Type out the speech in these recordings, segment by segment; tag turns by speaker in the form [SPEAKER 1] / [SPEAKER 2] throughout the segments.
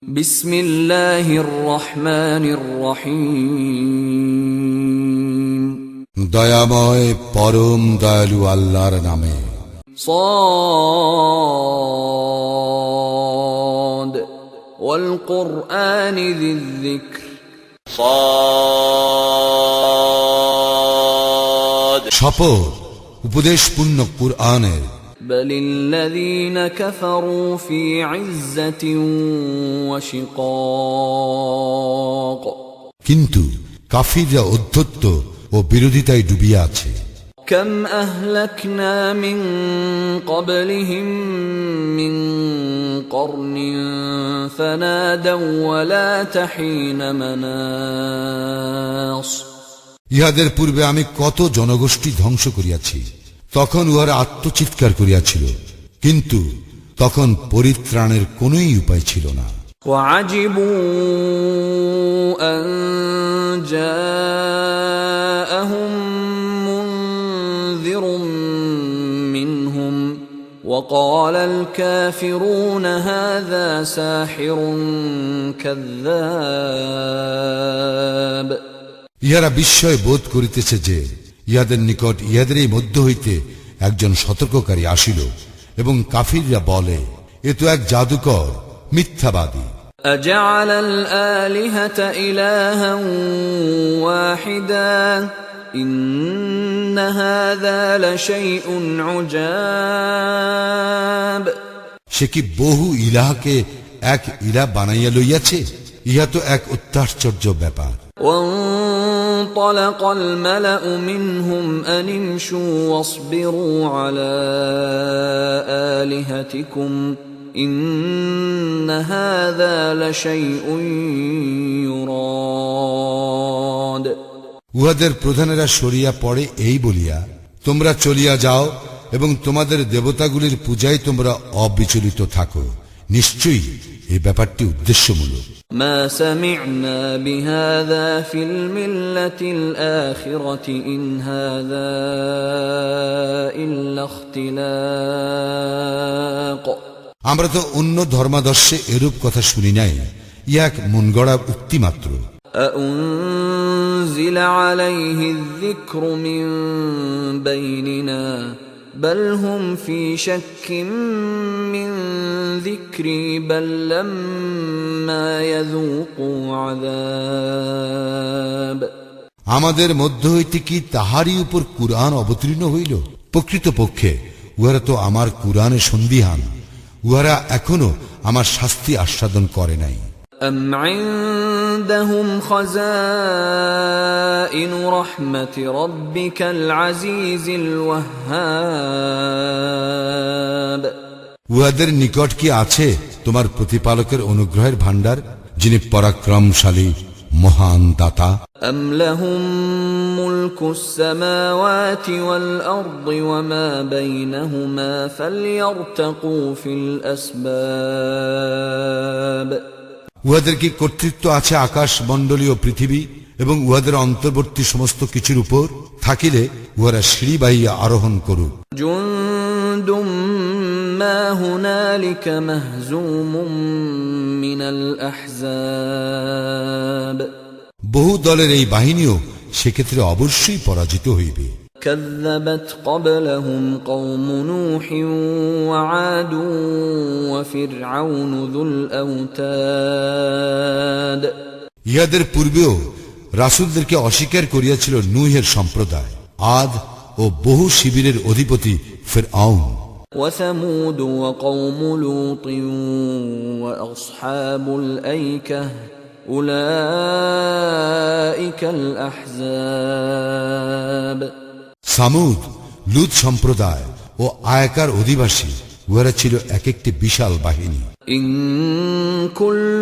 [SPEAKER 1] বিসমিল্লাহির রহমানির রহিম।
[SPEAKER 2] দয়াময় পরম দয়ালু আল্লাহর নামে।
[SPEAKER 1] صاد والقرآن ذي الذكر।
[SPEAKER 3] صاد
[SPEAKER 2] শপথ উপদেশপূর্ণ কুরআনের।
[SPEAKER 1] بل الذين كفروا في عزة وشقاق।
[SPEAKER 2] কিন্তু কাফিররা অধ্যত্ত ও বিরোধিতায় ডুবিয়া আছে।
[SPEAKER 1] كم أهلكنا من قبلهم من قرن فنادوا ولا تحين مناص।
[SPEAKER 2] ইহাদের পূর্বে আমি কত জনগোষ্ঠী ধ্বংস করিয়াছি, তখন উহারা আত্মচিৎকার করিয়াছিল, কিন্তু তখন পরিত্রাণের কোনই উপায় ছিল না।
[SPEAKER 1] وعجبوا أن جاءهم منذر منهم وقال الكافرون هذا ساحر كذاب।
[SPEAKER 2] ইহারা বিস্ময় বোধ করিতেছে যে ইহাদের নিকট ইহাদেরই মধ্য হইতে একজন সতর্ককারী আসিল, এবং কাফিররা বলে, এ তো এক জাদুকর, মিথ্যাবাদী।
[SPEAKER 1] أجعل الآلهة إلها واحدا إن هذا لشيء عجاب।
[SPEAKER 2] সে কি বহু ইলাহকে এক ইলাহ বানাইয়া লইয়াছে? ইহা তো এক অত্যাশ্চর্য ব্যাপার।
[SPEAKER 1] وانطلق الملأ منهم أن امشوا واصبروا على آلهتكم إن هذا لشيء يراد।
[SPEAKER 2] উহাদের প্রধানেরা সরিয়া পড়ে এই বলিয়া, তোমরা চলিয়া যাও এবং তোমাদের দেবতাগুলির পূজায় তোমরা অবিচলিত থাকো, নিশ্চয়ই এই ব্যাপারটি উদ্দেশ্যমূলক।
[SPEAKER 1] ما سمعنا بهذا في الملة الآخرة إن هذا إلا اختلاق।
[SPEAKER 2] আমরা তো অন্য ধর্মাদর্শে এরূপ কথা শুনি নাই, ইহা এক মনগড়া উক্তি মাত্র।
[SPEAKER 1] أأنزل عليه الذكر من بيننا بل هم في شك من ذكري بل لما يذوقوا عذاب।
[SPEAKER 2] আমাদের মধ্য হইতে কি তাহারই উপর কুরআন অবতীর্ণ হইল? প্রকৃতপক্ষে উহারা তো আমার কুরআনে সন্দিহান, উহারা এখনো আমার শাস্তি আস্বাদন করে নাই।
[SPEAKER 1] أم عندهم خزائن رحمة ربك العزيز الوهاب।
[SPEAKER 2] উহাদের নিকট কি আছে তোমার প্রতিপালকের অনুগ্রহের ভাণ্ডার, যিনি পরাক্রমশালী মহান দাতা?
[SPEAKER 1] أم لهم ملك السماوات والأرض وما بينهما فليرتقوا في الأسباب।
[SPEAKER 2] উহাদের কি কর্তৃত্ব আছে আকাশ মণ্ডলীয় পৃথিবী এবং উহাদের অন্তর্বর্তী সমস্ত কিছুর উপর? থাকিলে উহারা সিঁড়ি বাহিয়া আরোহণ করুক।
[SPEAKER 1] جند ما هنالك مهزوم من الأحزاب।
[SPEAKER 2] বহু দলের এই বাহিনীও সেক্ষেত্রে অবশ্যই পরাজিত হইবে।
[SPEAKER 1] كذبت قبلهم قوم نوح وعاد وفرعون ذو الأوتاد।
[SPEAKER 2] ইহাদের পূর্বেও রাসূলদেরকে অস্বীকার করিয়াছিল নূহের সম্প্রদায়, আদ ও বহু শিবিরের অধিপতি ফিরআউন।
[SPEAKER 1] وثمود وقوم لوط وأصحاب الأيكة أولئك الأحزاب।
[SPEAKER 2] সামুদ, লুত সম্প্রদায় ও আয়াকার অধিবাসী, উহারা ছিল এক একটি বিশাল বাহিনী।
[SPEAKER 1] إن كل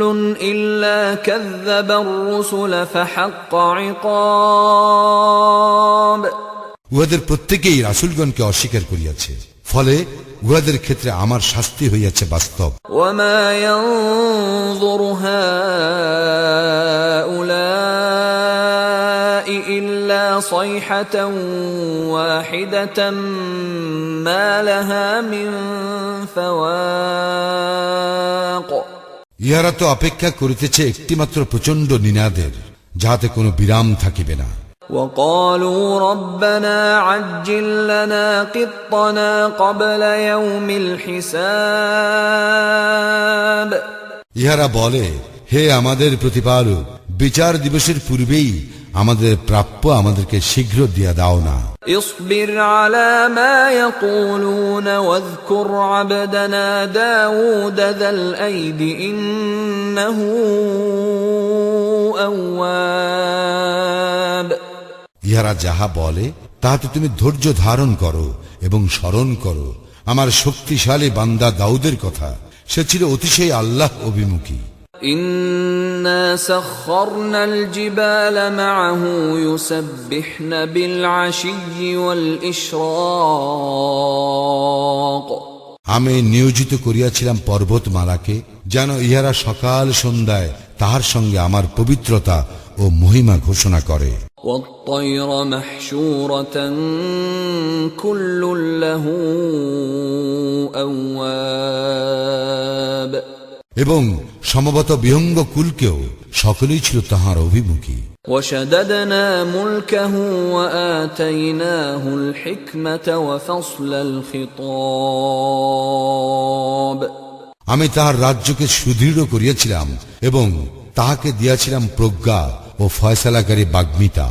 [SPEAKER 1] إلا كذب الرسل فحق عقاب।
[SPEAKER 2] উহাদের প্রত্যেকেই রাসূলগণকে অস্বীকার করিয়াছে, ফলে উহাদের ক্ষেত্রে আমার শাস্তি হইয়াছে বাস্তব।
[SPEAKER 1] وما ينظر هؤلاء إلا صيحة واحدة ما لها من فواق।
[SPEAKER 2] ইহারা তো অপেক্ষা করিতেছে একটিমাত্র প্রচন্ড নিনাদের, যাহাতে কোনো বিরাম থাকিবে না।
[SPEAKER 1] وقالوا ربنا عجل لنا قطنا قبل يوم الحساب
[SPEAKER 2] ইহারা বলে, হে আমাদের প্রতিপালক, বিচার দিবসের পূর্বেই আমাদের প্রাপ্য আমাদেরকে শীঘ্র দিয়া দাও না।
[SPEAKER 1] اصبر على ما يقولون واذكر عبدنا داود ذا الأيد إنه أواب
[SPEAKER 2] ইহারা যাহা বলে তাহাতে তুমি ধৈর্য ধারণ করো এবং স্মরণ করো আমার শক্তিশালী বান্দা দাউদের কথা, সে ছিল অতিশয় আল্লাহ অভিমুখী।
[SPEAKER 1] إنا سخرنا الجبال معه يسبحن بالعشي والإشراق
[SPEAKER 2] আমি নিয়োজিত করিয়াছিলাম পর্বতমালাকে, যেন ইহারা সকাল সন্ধ্যায় তাহার সঙ্গে আমার পবিত্রতা ও মহিমা ঘোষণা করে।
[SPEAKER 1] والطير محشورة كل له أواب
[SPEAKER 2] এবং সমবত বিহঙ্গ কুলকেও সকলেই ছিল তাহার অভিমুখী।
[SPEAKER 1] وشددنا ملكه وآتيناه الحكمة وفصل الخطاب
[SPEAKER 2] আমি তাহার রাজ্যকে সুদৃঢ় করিয়াছিলাম এবং তাহাকে দিয়াছিলাম প্রজ্ঞা ও ফয়সালাকারী বাগ্মিতা।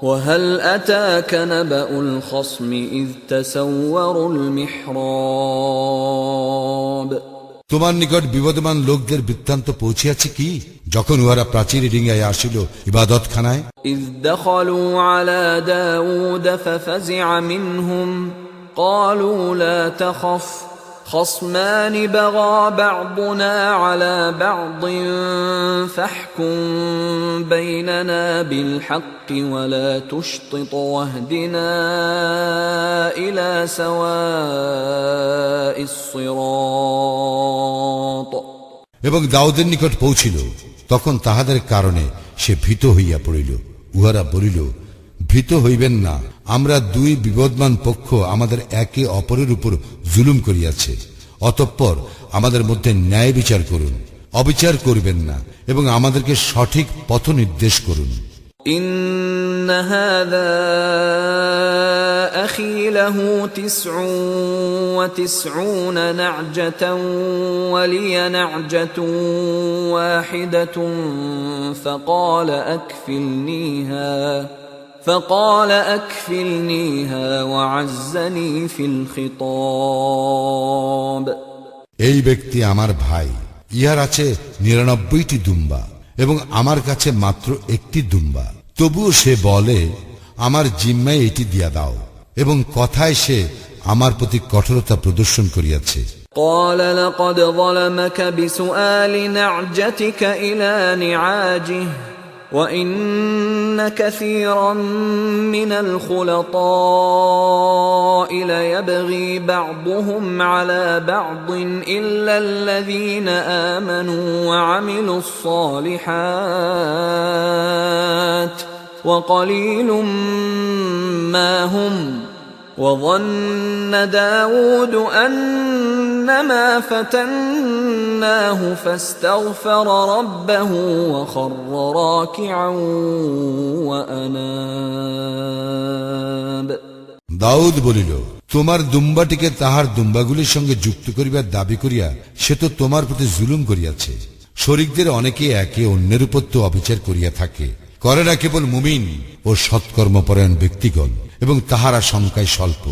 [SPEAKER 1] وهل أتاك نبأ الخصم إذ تسوروا المحراب
[SPEAKER 2] তোমার নিকট বিবদমান লোকদের বৃত্তান্ত পৌঁছিয়াছে কি, যখন উহারা প্রাচীর ডিঙ্গায় আসিল ইবাদতখানায়?
[SPEAKER 1] إذ دخلوا على داود ففزع منهم قالوا لا تخف خصمان بغى بعضنا على بعض فاحكم بيننا بالحق ولا تشطط واهدنا إلى سواء الصراط
[SPEAKER 2] এবং দাউদের নিকট পৌঁছিল, তখন তাহাদের কারণে সে ভীত হইয়া পড়িল। উহারা বলিল, ভীত হইবেন না, আমরা দুই বিবদমান পক্ষ আমাদের একে অপরের উপর জুলুম করিয়াছে, অতঃপর আমাদের মধ্যে ন্যায় বিচার করুন, অবিচার করবেন না এবং আমাদেরকে সঠিক পথ নির্দেশ করুন।
[SPEAKER 1] إن هذا أخي له 99 نعجة ولي نعجة واحدة فقال أكفلنيها وعزني في الخطاب
[SPEAKER 2] এই ব্যক্তি আমার ভাই, ইহার আছে 99টি দুম্বা এবং আমার কাছে মাত্র একটি দুম্বা, তবুও সে বলে, আমার জিম্মায় এটি দিয়া দাও, এবং কথায় সে আমার প্রতি কঠোরতা প্রদর্শন করিয়াছে।
[SPEAKER 1] قال لقد ظلمك بسؤال نعجتك إلى نعاجه وإن كثيرا من الخلطاء ليبغي بعضهم على بعض إلا الذين آمنوا وعملوا الصالحات وقليل ما هم وظن داود أنما فتناه فاستغفر ربه وخر راكعا وأناب
[SPEAKER 2] দাউদ বলিল, তোমার দুম্বাটিকে তাহার দুম্বাগুলির সঙ্গে যুক্ত করিবার দাবি করিয়া সে তো তোমার প্রতি জুলুম করিয়াছে। শরীকদের অনেকে একে অন্যের উপর তো অবিচার করিয়া থাকে, করে না কেবল মুমিন ও সৎকর্মপরায়ণ ব্যক্তিগণ, এবং তাহারা সংখ্যায় স্বল্প।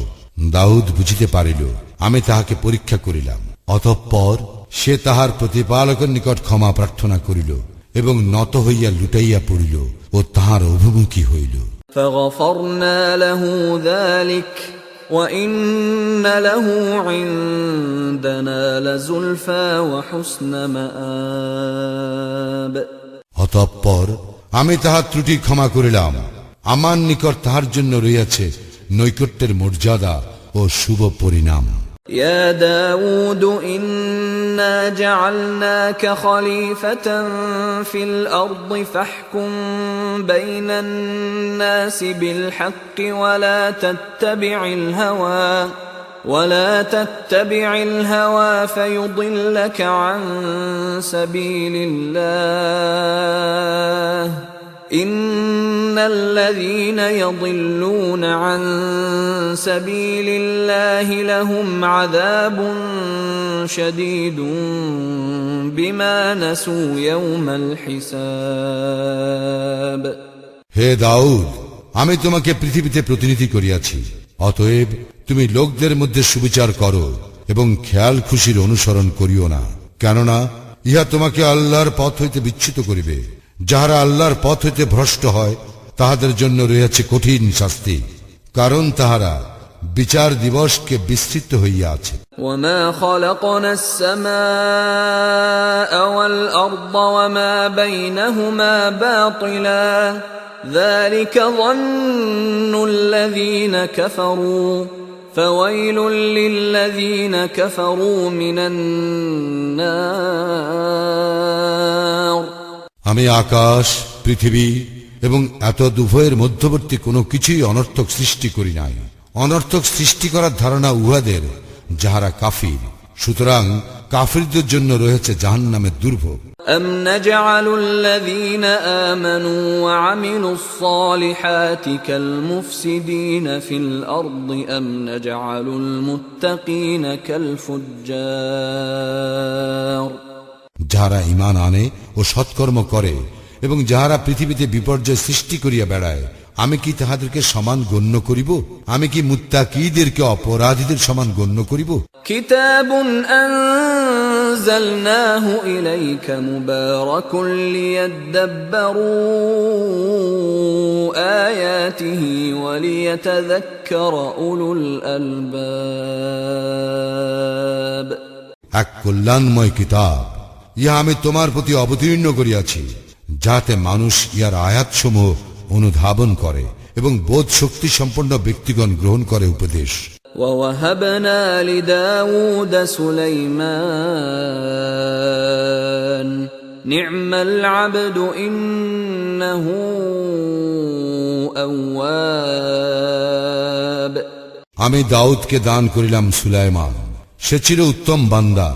[SPEAKER 2] দাউদ বুঝিতে পারিল, আমি তাহাকে পরীক্ষা করিলাম। অতঃপর সে তাহার প্রতিপালকের নিকট ক্ষমা প্রার্থনা করিল এবং নত হইয়া লুটাইয়া পড়িল ও তাহার অভিমুখী হইল।
[SPEAKER 1] فغفرنا له ذلك وإن له عندنا لزلفى وحسن مآب
[SPEAKER 2] অতঃপর আমি তাহার ত্রুটি ক্ষমা করিলাম, আমার নিকট তাহার জন্য রইয়াছে নৈকট্যের মর্যাদা ও শুভ পরিণাম।
[SPEAKER 1] يا داود إنا جعلناك خليفة في الأرض فاحكم بين الناس بالحق ولا تتبع الهوى فيضلك عن سبيل الله إن الذين يضلون عن سبيل الله لهم عذاب شديد بما نسوا يوم الحساب
[SPEAKER 2] হে দাউদ, আমি তোমাকে পৃথিবীতে প্রতিনিধি করিয়াছি, অতএব তুমি লোকদের মধ্যে সুবিচার করো এবং খেয়াল খুশির অনুসরণ করিও না, কেননা ইহা তোমাকে আল্লাহর পথ হইতে বিচ্যুত করিবে। যাহারা আল্লাহর পথ হইতে ভ্রষ্ট হয় তাহাদের জন্য রয়েছে কঠিন শাস্তি, কারণ তাহারা বিচার দিবসকে বিস্তৃত হইয়া আছে।
[SPEAKER 1] وما خلقنا السماء والأرض وما بينهما باطلا ذلك ظن الذين كفروا فويل للذين كفروا من النار
[SPEAKER 2] আমি আকাশ, পৃথিবী এবং এতদ উভয়ের মধ্যবর্তী কোনো কিছুই অনর্থক সৃষ্টি করি নাই। অনর্থক সৃষ্টি করার ধারণা উহাদের যাহারা কাফির, সুতরাং কাফিরদের জন্য রয়েছে জাহান্নামের দুর্ভোগ।
[SPEAKER 1] أم نجعل الذين آمنوا وعملوا الصالحات كالمفسدين في الأرض أم نجعل المتقين كالفجار
[SPEAKER 2] যাহারা ঈমান আনে ও সৎকর্ম করে এবং যাহারা পৃথিবীতে বিপর্যয় সৃষ্টি করিয়া বেড়ায়, আমি কি তাহাদেরকে সমান গণ্য করিব? আমি কি মুত্তাকীদেরকে অপরাধীদের সমান গণ্য করিব?
[SPEAKER 1] كتاب أنزلناه إليك مبارك ليدبروا آياته وليتذكر أولو الألباب
[SPEAKER 2] এক কল্যাণময় কিতাব, ইহা আমি তোমার প্রতি অবতীর্ণ করিয়াছি, যাতে মানুষ ইহার আয়াতসমূহ অনুধাবন করে এবং বোধ শক্তি সম্পন্ন ব্যক্তিগণ গ্রহণ করে উপদেশ।
[SPEAKER 1] ووهبنا لداود سليمان نعم العبد إنه أواب
[SPEAKER 2] আমি দাউদকে দান করিলাম সুলাইমান, সে ছিল উত্তম বান্দা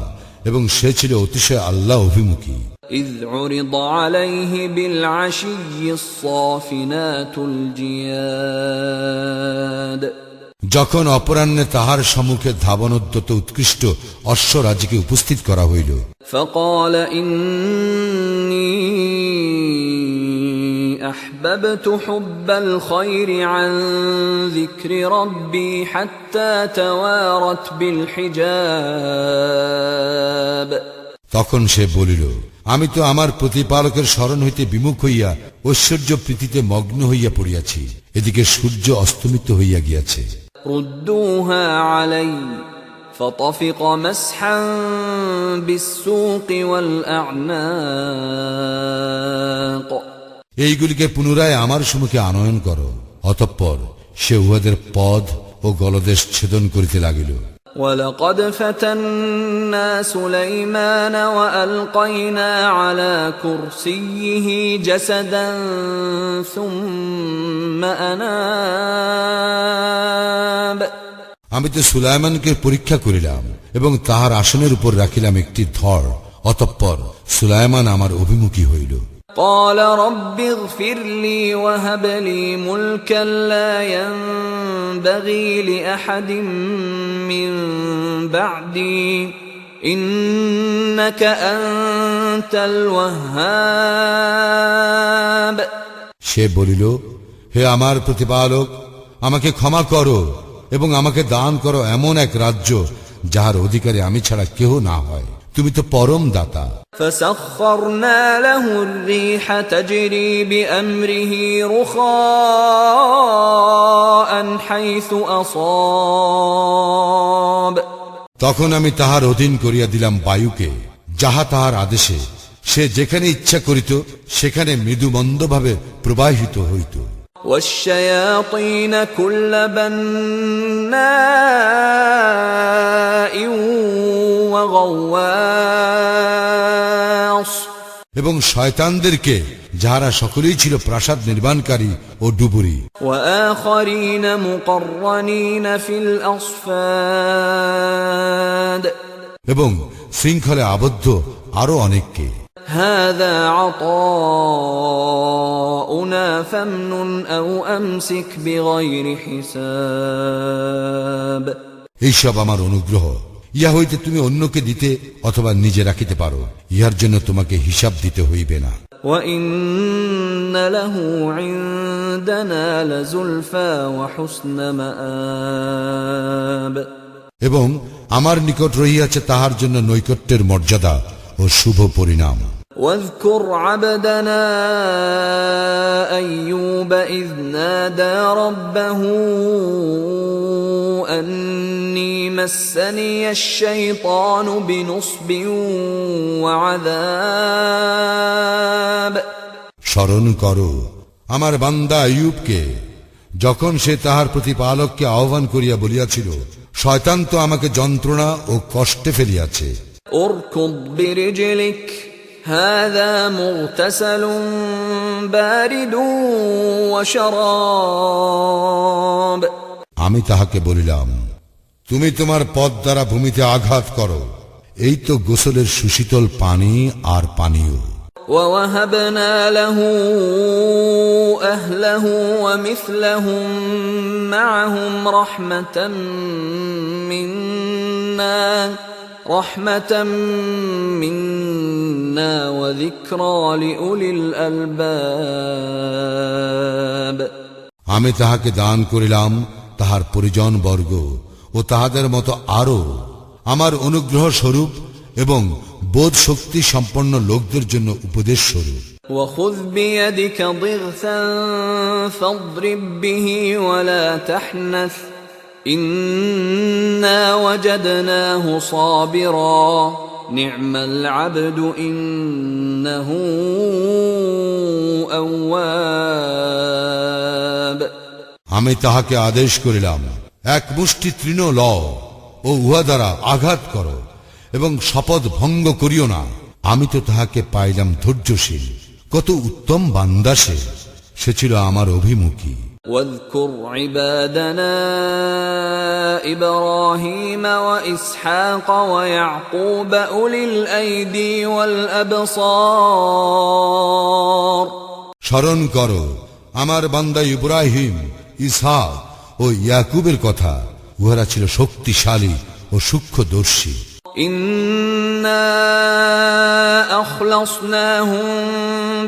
[SPEAKER 2] এবং সে ছিল অতিশয় আল্লাহ অভিমুখী।
[SPEAKER 1] إذ عرض عليه بالعشي الصافنات الجياد
[SPEAKER 2] যখন অপরাহ্নে তাহার সম্মুখে ধাবনোদ্যত উৎকৃষ্ট অশ্বরাজিকে উপস্থিত করা হইল,
[SPEAKER 1] فقال إني أحببت حب الخير عن ذكر ربي حتى توارت بالحجاب
[SPEAKER 2] তখন সে বলিল, আমি তো আমার প্রতিপালকের স্মরণ হইতে বিমুখ হইয়া ঐশ্বর্য প্রীতিতে মগ্ন হইয়া পড়িয়াছি, এদিকে সূর্য অস্তমিত হইয়া গিয়াছে।
[SPEAKER 1] ردوها علي فطفق مسحا بالسوق والأعناق
[SPEAKER 2] এইগুলিকে পুনরায় আমার সম্মুখে আনয়ন করো। অতঃপর সে উহাদের পদ ও গলদেশ ছেদন করিতে লাগিল।
[SPEAKER 1] ولقد فتنا سليمان وألقينا على كرسيه جسدا ثم أناب
[SPEAKER 2] আমি তো সুলাইমানকে পরীক্ষা করিলাম এবং তাহার আসনের উপর রাখিলাম একটি ধর, অতঃপর সুলাইমান আমার অভিমুখী হইল।
[SPEAKER 1] قال رب اغفر لي وهب لي ملكا لا ينبغي لأحد من بعدي إنك أنت الوهاب
[SPEAKER 2] সে বলিল, হে আমার প্রতিপালক, আমাকে ক্ষমা করো এবং আমাকে দান করো এমন এক রাজ্য যাহার অধিকারী আমি ছাড়া কেহ না হয়, তুমি তো পরম দাতা।
[SPEAKER 1] فسخرنا له الريح تجري بأمره رخاء حيث أصاب
[SPEAKER 2] তখন আমি তাহার অধীন করিয়া দিলাম বায়ুকে, যাহা তাহার আদেশে সে যেখানে ইচ্ছা করিত সেখানে মৃদুমন্দভাবে প্রবাহিত হইত।
[SPEAKER 1] والشياطين كل بناء وغواص
[SPEAKER 2] এবং শয়তানদেরকে, যাহারা সকলেই ছিল প্রাসাদ নির্মাণকারী ও ডুবুরি।
[SPEAKER 1] وآخرين مقرنين في الأصفاد
[SPEAKER 2] এবং শৃঙ্খলে আবদ্ধ আরো অনেককে।
[SPEAKER 1] هذا عطاؤنا فامنن أو أمسك بغير حساب
[SPEAKER 2] এইসব আমার অনুগ্রহ, ইহা হইতে তুমি অন্যকে দিতে অথবা নিজে রাখিতে পারো, ইহার জন্য তোমাকে হিসাব দিতে হইবে না।
[SPEAKER 1] وإن له عندنا لزلفى وحسن مآب
[SPEAKER 2] এবং আমার নিকট রহিয়াছে তাহার জন্য নৈকট্যের মর্যাদা ও শুভ পরিণাম।
[SPEAKER 1] واذكر عبدنا أيوب إذ نادى ربه أني مسني الشيطان بنصب وعذاب
[SPEAKER 2] স্মরণ করো আমার বান্দা আইয়ুবকে, যখন সে তাহার প্রতিপালককে আহ্বান করিয়া বলিয়াছিল, শয়তান তো আমাকে যন্ত্রণা ও কষ্টে ফেলিয়াছে।
[SPEAKER 1] اركض برجلك هذا مغتسل بارد وشراب
[SPEAKER 2] আমি তাহাকে বলিলাম, তুমি তোমার পদ দ্বারা ভূমিতে আঘাত করো, এই তো গোসলের সুশীতল পানি আর পানীয়।
[SPEAKER 1] ووهبنا له أهله ومثلهم معهم رحمة منا وذكرى لأولي الألباب
[SPEAKER 2] আমি তাহাকে দান করিলাম তাহার পরিজন বর্গ ও তাহাদের মতো আরো আমার অনুগ্রহ স্বরূপ এবং বোধ শক্তি সম্পন্ন লোকদের জন্য উপদেশ স্বরূপ।
[SPEAKER 1] وخذ بيدك ضغثا فاضرب به ولا تحنث إنا وجدناه صابرا نعم العبد إنه أواب
[SPEAKER 2] আমি তাহাকে আদেশ করিলাম, এক মুষ্টি তৃণ লও ও উহা দ্বারা আঘাত করো এবং শপথ ভঙ্গ করিও না, আমি তো তাহাকে পাইলাম ধৈর্যশীল, কত উত্তম বান্দা সে ছিল আমার অভিমুখী।
[SPEAKER 1] واذكر عبادنا إبراهيم وإسحاق ويعقوب أولي الأيدي والأبصار
[SPEAKER 2] স্মরণ করো আমার বান্দা ইব্রাহিম, ইসহাক ও ইয়াকুবের কথা, উহারা ছিল শক্তিশালী ও সূক্ষ্মদর্শী।
[SPEAKER 1] إنا أخلصناهم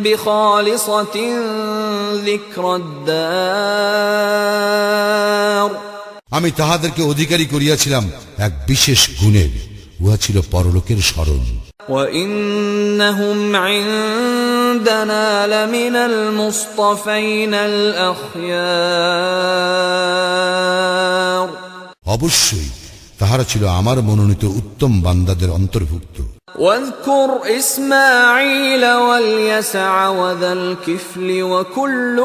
[SPEAKER 1] بخالصة ذكر الدار
[SPEAKER 2] আমি তাহাদেরকে অধিকারী করিয়াছিলাম এক বিশেষ গুণের, উহা ছিল পরলোকের স্মরণ।
[SPEAKER 1] وإنهم عندنا لمن المصطفين الأخيار
[SPEAKER 2] অবশ্যই তাহারা ছিল আমার মনোনীত উত্তম বান্দাদের অন্তর্ভুক্ত।
[SPEAKER 1] واذكر إسماعيل واليسع وذا الكفل وكل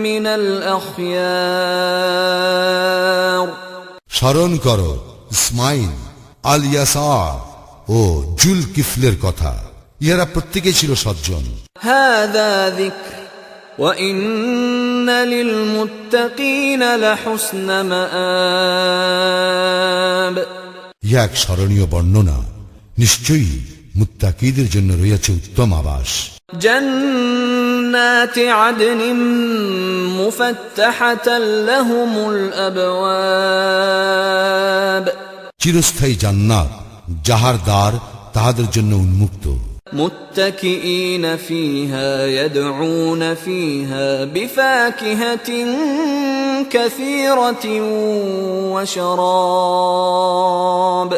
[SPEAKER 1] من الأخيار
[SPEAKER 2] স্মরণ করো ইসমাইল, আল ইয়াসা ও জুল কিফলের কথা, ইহারা প্রত্যেকে ছিল সজ্জন।
[SPEAKER 1] هذا ذكر وإن للمتقين لحسن مآب
[SPEAKER 2] ইহা এক স্মরণীয় বর্ণনা, নিশ্চয়ই মুত্তাকীদের জন্য রয়েছে উত্তম আবাস।
[SPEAKER 1] جنات عدن مفتحة لهم الأبواب
[SPEAKER 2] চিরস্থায়ী জান্নাত, যাহার দ্বার তাহাদের জন্য উন্মুক্ত।
[SPEAKER 1] متكئين فيها يدعون فيها بفاكهة كثيرة وشراب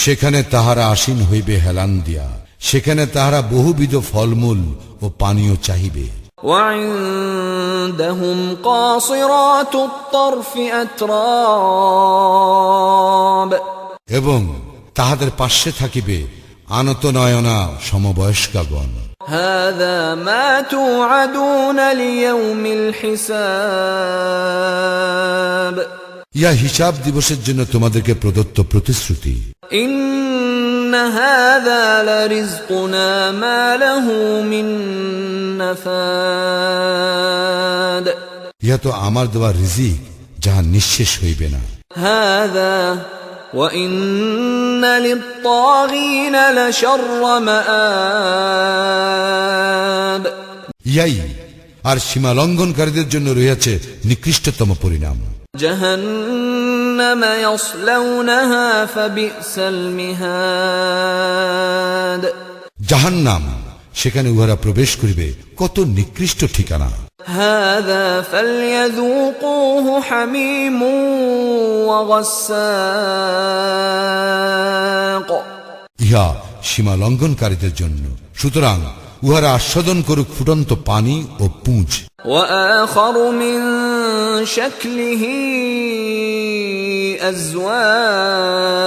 [SPEAKER 2] সেখানে তাহারা আসীন হইবে হেলান দিয়া, সেখানে তাহারা বহুবিধ ফলমূল ও পানীয় চাহিবে।
[SPEAKER 1] وعندهم قاصرات الطرف أتراب
[SPEAKER 2] এবং তাহাদের পার্শ্বে থাকিবে আনত নয়না সমবয়স্কাগণ।
[SPEAKER 1] هذا ما توعدون ليوم الحساب
[SPEAKER 2] ইহা হিসাব দিবসের জন্য তোমাদেরকে প্রদত্ত প্রতিশ্রুতি।
[SPEAKER 1] إن هذا لرزقنا ما له من نفاد
[SPEAKER 2] ইহা তো আমার দেওয়া রিজিক, যাহা নিঃশেষ হইবে না।
[SPEAKER 1] هذا وإن للطاغين لشر مآب
[SPEAKER 2] ইহাই আর সীমা লঙ্ঘনকারীদের জন্য রয়েছে নিকৃষ্টতম পরিণাম।
[SPEAKER 1] جهنم يصلونها فبئس المهاد
[SPEAKER 2] জাহান্নাম, সেখানে উহারা প্রবেশ করিবে, কত নিকৃষ্ট ঠিকানা।
[SPEAKER 1] هذا فليذوقوه حميم وغساق
[SPEAKER 2] ইহা সীমা লঙ্ঘনকারীদের জন্য, সুতরাং উহারা আস্বাদন করুক ফুটন্ত পানি ও পুঁজ।
[SPEAKER 1] وآخر من شكله أزواج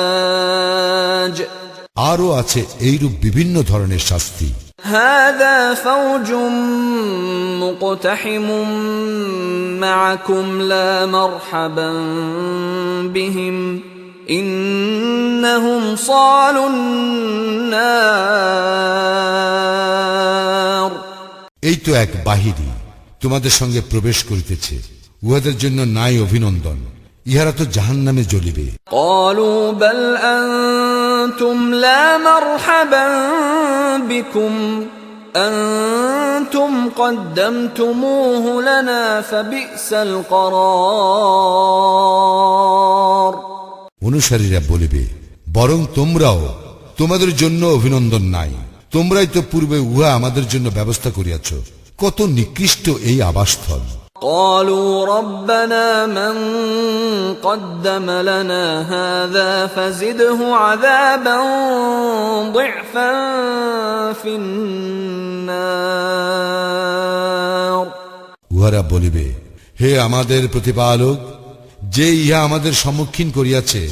[SPEAKER 2] আরও আছে এইরূপ বিভিন্ন ধরনের শাস্তি।
[SPEAKER 1] هذا فوج مقتحم معكم لا مرحبا بهم إنهم صالوا النار
[SPEAKER 2] এই তো এক বাহিনী তোমাদের সঙ্গে প্রবেশ করিতেছে, উহাদের জন্য নাই অভিনন্দন, ইহারা তো জাহান্নামে জ্বলিবে।
[SPEAKER 1] قالوا بل أنتم لا مرحبا بكم أنتم قدمتموه لنا فبئس القرار
[SPEAKER 2] অনুসারীরা বলিবে, বরং তোমরাও, তোমাদের জন্য অভিনন্দন নাই, তোমরাই তো পূর্বে উহা আমাদের জন্য ব্যবস্থা করিয়াছ, কত নিকৃষ্ট এই আবাসস্থল।
[SPEAKER 1] قالوا ربنا من قدم لنا هذا فزده عذابا ضعفا في النار
[SPEAKER 2] উহারা বলিবে, হে আমাদের প্রতিপালক, যে ইহা আমাদের সম্মুখীন করিয়াছে,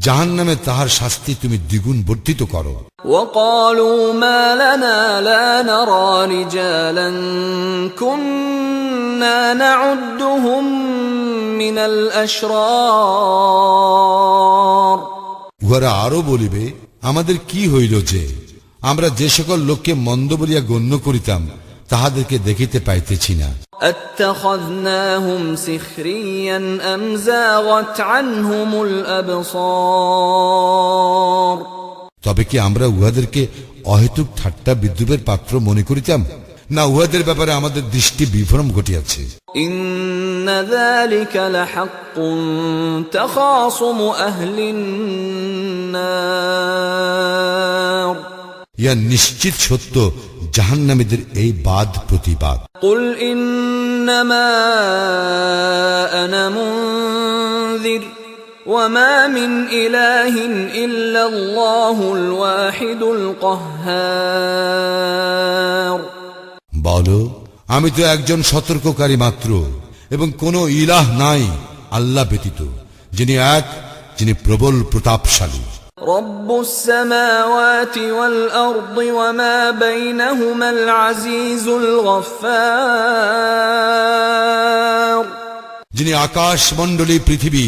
[SPEAKER 2] জাহান্নামে তাহার শাস্তি তুমি দ্বিগুণ বর্ধিত করো।
[SPEAKER 1] وقالوا ما لنا لا نرى رجالا كنا نعدهم من الأشرار
[SPEAKER 2] উহারা আরো বলিবে, আমাদের কি হইল যে আমরা যে সকল লোককে মন্দ বলিয়া গণ্য করিতাম, তাহাদেরকে দেখিতে পাইতেছি না।
[SPEAKER 1] أتخذناهم سخريا أم زاغت عنهم الأبصار
[SPEAKER 2] তবে কি আমরা উহাদেরকে অহেতুক ঠাট্টা বিদ্রুপের পাত্র মনে করিতাম, না উহাদের ব্যাপারে আমাদের দৃষ্টি বিভ্রম ঘটিয়াছে?
[SPEAKER 1] إن ذلك لحق تخاصم أهل النار
[SPEAKER 2] ইয়া নিশ্চিত সত্য, জাহান্নামীদের এই বাদ প্রতিবাদ।
[SPEAKER 1] قل إنما أنا منذر وما من إله إلا الله الواحد القهار
[SPEAKER 2] বলো, আমি তো একজন সতর্ককারী মাত্র, এবং কোন ইলাহ নাই আল্লাহ ব্যতীত, যিনি এক, যিনি প্রবল প্রতাপশালী।
[SPEAKER 1] رب السماوات والأرض وما بينهما العزيز الغفار
[SPEAKER 2] যিনি আকাশ মণ্ডলী, পৃথিবী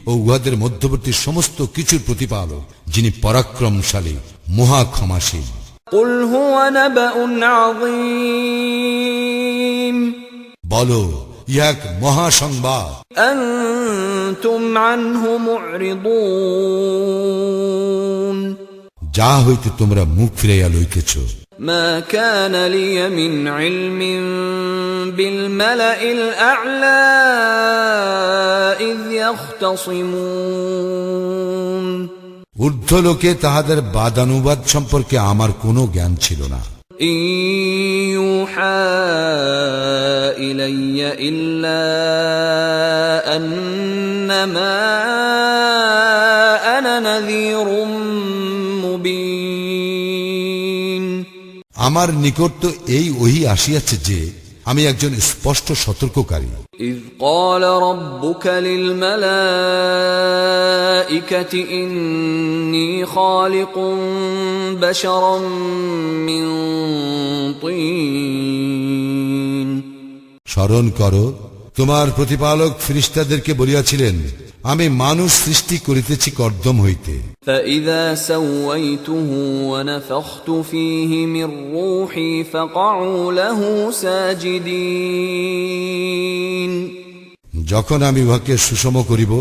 [SPEAKER 2] ও উহাদের মধ্যবর্তী সমস্ত কিছুর প্রতিপালক, যিনি পরাক্রমশালী, মহা ক্ষমাশীল।
[SPEAKER 1] قل هو نبأ عظيم
[SPEAKER 2] বলো, ইহা এক মহা সংবাদ,
[SPEAKER 1] أنتم عنه معرضون
[SPEAKER 2] যা হইতে তোমরা মুখ ফিরাইয়া লইতেছ।
[SPEAKER 1] ما كان لي من علم بالملأ الأعلى إذ يختصمون
[SPEAKER 2] ঊর্ধ্বলোকে তাহাদের বাদানুবাদ সম্পর্কে আমার কোনো জ্ঞান ছিল না।
[SPEAKER 1] إن يوحى إلي إلا أنما أنا نذير مبين
[SPEAKER 2] আমার নিকট তো এই ওহী আসিয়াছে যে আমি একজন স্পষ্ট সতর্ককারী।
[SPEAKER 1] إذ قال ربك للملائكة إني خالق بشرا من طين
[SPEAKER 2] স্মরণ করো, তোমার প্রতিপালক ফেরেশতাদেরকে বলিয়াছিলেন, আমি মানুষ সৃষ্টি করিতেছি কর্দম হইতে,
[SPEAKER 1] فإذا سويته ونفخت فيه من روحي فقعوا له ساجدين
[SPEAKER 2] যখন আমি উহাকে সুষম করিব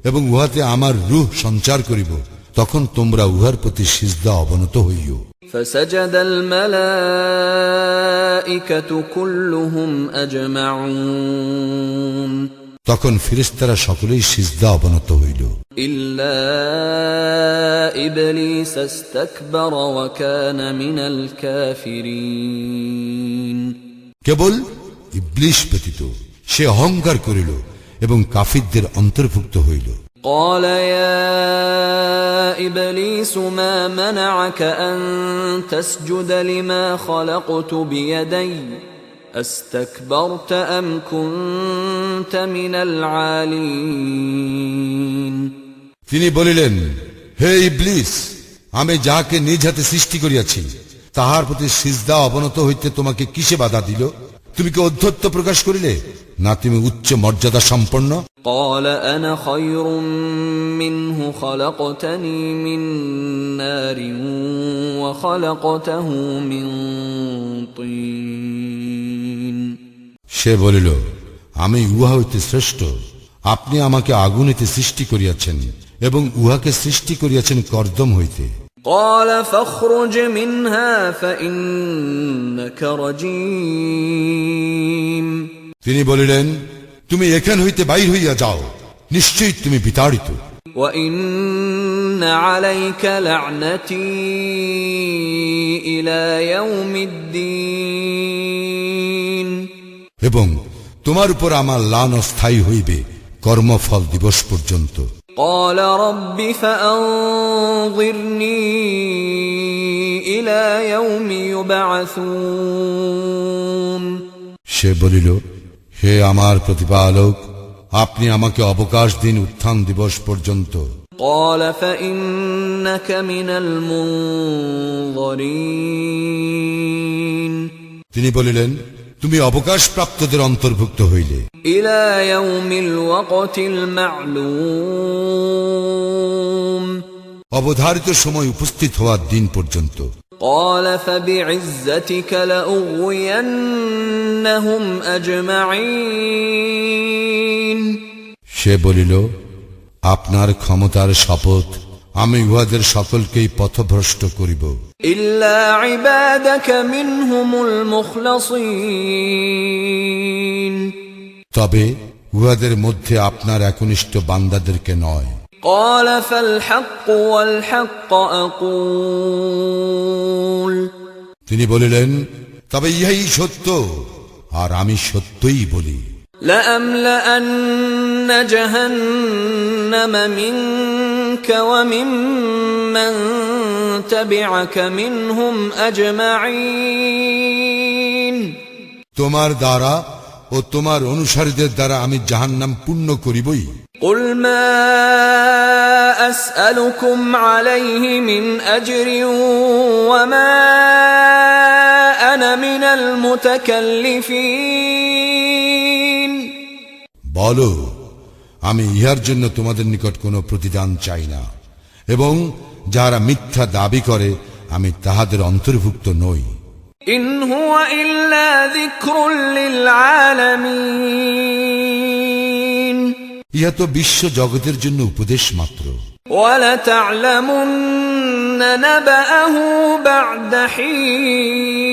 [SPEAKER 2] এবং উহাতে আমার রূহ সঞ্চার করিব, তখন তোমরা উহার প্রতি সিজদা অবনত হইও।
[SPEAKER 1] فسجد الملائكة كلهم أجمعون
[SPEAKER 2] তখন ফেরেশতারা সকলেই সিজদা অবনত হইল,
[SPEAKER 1] إلا إبليس استكبر وكان من الكافرين
[SPEAKER 2] কেবল ইবলীস ব্যতীত সে অহংকার করিল এবং কাফিরদের অন্তর্ভুক্ত হইল।
[SPEAKER 1] قال يا إبليس ما منعك أن تسجد لما خلقت بيدي أستكبرت أم كنت من العالين
[SPEAKER 2] তিনি বলিলেন, হে ইবলীস, আমি যাহাকে নিজ হাতে সৃষ্টি করিয়াছি তাহার প্রতি সিজদা অবনত হইতে তোমাকে কিসে বাধা দিল? তুমি কি অধ্যত্ব প্রকাশ করিলে, না তুমি উচ্চ মর্যাদা সম্পন্ন?
[SPEAKER 1] قال أنا خير منه خلقتني من نار وخلقته من طين
[SPEAKER 2] সে বলিল, আমি উহা হইতে শ্রেষ্ঠ। আপনি আমাকে আগুনেতে সৃষ্টি করিয়াছেন এবং উহাকে সৃষ্টি করিয়াছেন কর্দম হইতে।
[SPEAKER 1] قال فاخرج منها فإنك رجيم
[SPEAKER 2] তিনি বলিলেন, তুমি এখান হইতে বাইর হইয়া যাও, নিশ্চয়ই তুমি বিতাড়িত।
[SPEAKER 1] وإن عليك لعنتي إلى يوم الدين
[SPEAKER 2] এবং তোমার উপর আমার লানত স্থায়ী হইবে কর্মফল দিবস পর্যন্ত।
[SPEAKER 1] قال رب فأنظرني إلى يوم يبعثون
[SPEAKER 2] সে বলিল, হে আমার প্রতিপালক, আপনি আমাকে অবকাশ দিন উত্থান দিবস পর্যন্ত।
[SPEAKER 1] قال فإنك من المنظرين
[SPEAKER 2] তিনি বলিলেন, তুমি অবকাশ প্রাপ্তদের অন্তর্ভুক্ত হইলে
[SPEAKER 1] إلى يوم الوقت المعلوم
[SPEAKER 2] অবধারিত সময় উপস্থিত হওয়ার দিন পর্যন্ত।
[SPEAKER 1] قال فبعزتك لأغوينهم أجمعين
[SPEAKER 2] সে বলিল, আপনার ক্ষমতার শপথ, আমি উহাদের সকলকেই পথভ্রষ্ট করিব,
[SPEAKER 1] إلا عبادك منهم المخلصين
[SPEAKER 2] তবে উহাদের মধ্যে আপনার একনিষ্ঠ বান্দাদেরকে নয়।
[SPEAKER 1] قال فالحق والحق أقول
[SPEAKER 2] তিনি বলিলেন, তবে ইহাই সত্য, আর আমি সত্যই বলি।
[SPEAKER 1] لأملأن جهنم منك وممن تبعك منهم أجمعين
[SPEAKER 2] তোমার দ্বারা ও তোমার অনুসারীদের দ্বারা আমি জাহান্নাম পূর্ণ করিবই।
[SPEAKER 1] قل ما أسألكم عليه من أجر وما أنا من المتكلفين
[SPEAKER 2] বলো, আমি ইহার জন্য তোমাদের নিকট কোনো প্রতিদান চাই না, এবং যারা মিথ্যা দাবি করে আমি তাহাদের অন্তর্ভুক্ত নই।
[SPEAKER 1] إن هو إلا ذكر للعالمين
[SPEAKER 2] ইহা তো বিশ্ব জগতের জন্য উপদেশ মাত্র।
[SPEAKER 1] ولتعلمن نبأه بعد حين